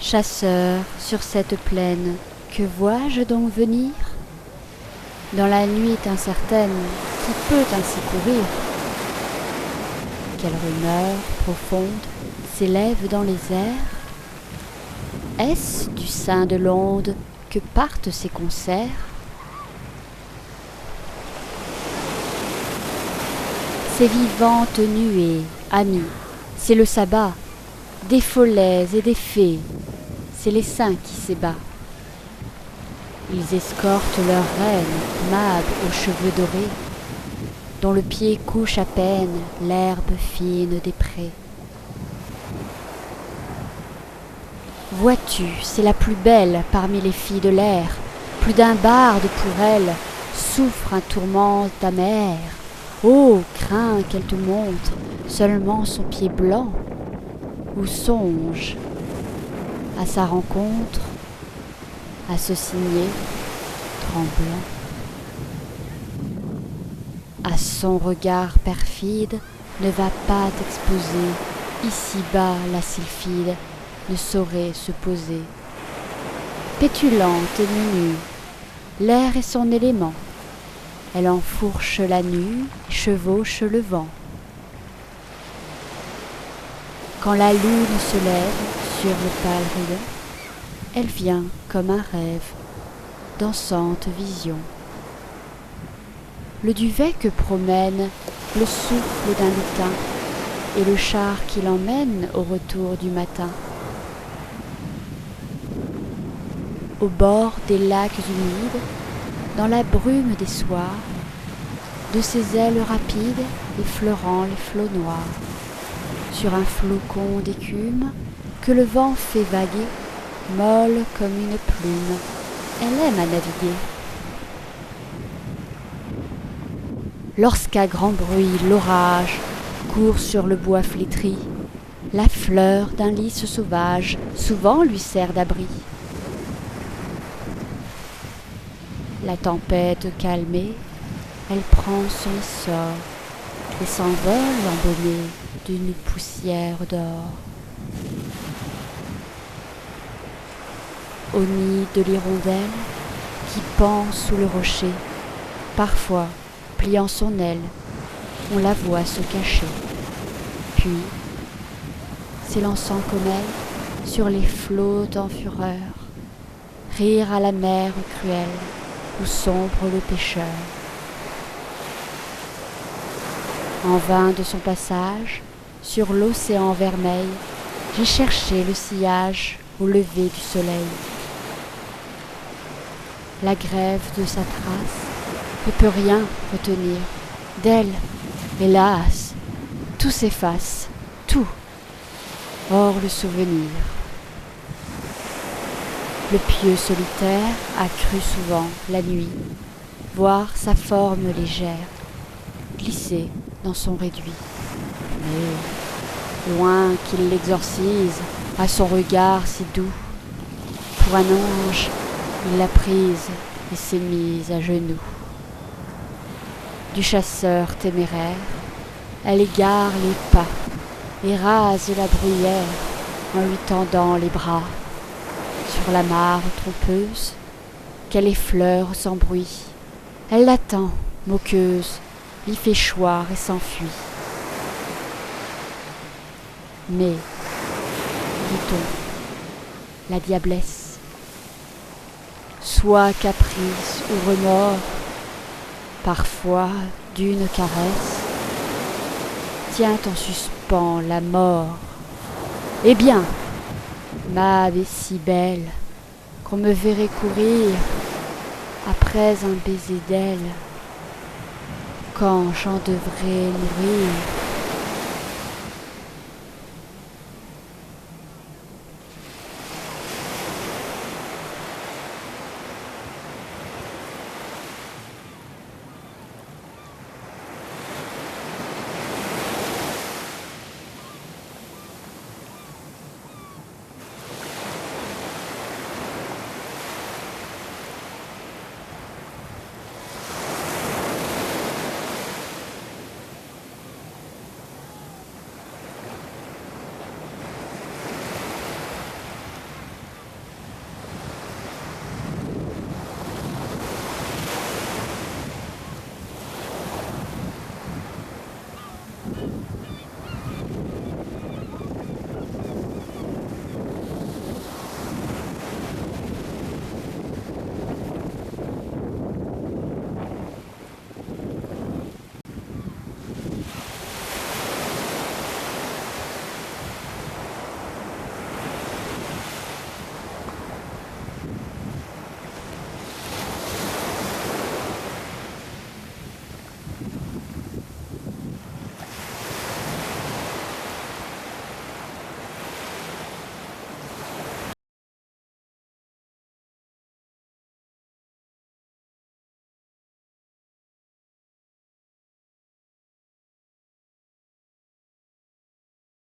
Chasseur sur cette plaine, que vois-je donc venir? Dans la nuit incertaine, qui peut ainsi courir? Quelle rumeur profonde s'élève dans les airs? Est-ce du sein de l'onde que partent ces concerts? Ces vivantes nuées, amis, c'est le sabbat, des follets et des fées, c'est les saints qui s'ébat. Ils escortent leur reine, Mab aux cheveux dorés, dont le pied couche à peine l'herbe fine des prés. Vois-tu, c'est la plus belle parmi les filles de l'air, plus d'un barde pour elle souffre un tourment amer. Oh, crains qu'elle te montre seulement son pied blanc, ou songe à sa rencontre, à se signer tremblant. À son regard perfide, ne va pas t'exposer, ici-bas la sylphide ne saurait se poser. Pétulante et menue, l'air est son élément, elle enfourche la nue et chevauche le vent. Quand la lune se lève sur le pâle rayon, elle vient comme un rêve, dansante vision. Le duvet que promène le souffle d'un lutin et le char qui l'emmène au retour du matin. Au bord des lacs humides, dans la brume des soirs, de ses ailes rapides effleurant les flots noirs, sur un flocon d'écume que le vent fait vaguer, molle comme une plume, elle aime à naviguer. Lorsqu'à grand bruit l'orage court sur le bois flétri, la fleur d'un lys sauvage souvent lui sert d'abri. La tempête calmée, elle prend son essor et s'envole embaumée d'une poussière d'or. Au nid de l'hirondelle qui pend sous le rocher, parfois, pliant son aile, on la voit se cacher. Puis, s'élançant comme elle, sur les flots en fureur, rire à la mer cruelle, où sombre le pêcheur. En vain de son passage, sur l'océan vermeil, j'ai cherché le sillage au lever du soleil. La grève de sa trace ne peut rien retenir. D'elle, hélas, tout s'efface, tout, hors le souvenir. Le pieux solitaire a cru souvent, la nuit, voir sa forme légère glisser dans son réduit. Mais, loin qu'il l'exorcise, à son regard si doux, pour un ange, il l'a prise et s'est mise à genoux. Du chasseur téméraire, elle égare les pas et rase la bruyère en lui tendant les bras. Sur la mare trompeuse, qu'elle effleure sans bruit, elle l'attend, moqueuse, lui fait choir et s'enfuit. Mais, dit-on, la diablesse, soit caprice ou remords, parfois d'une caresse, tient en suspens la mort. Eh bien, Mab est si belle qu'on me verrait courir après un baiser d'elle, quand j'en devrais mourir.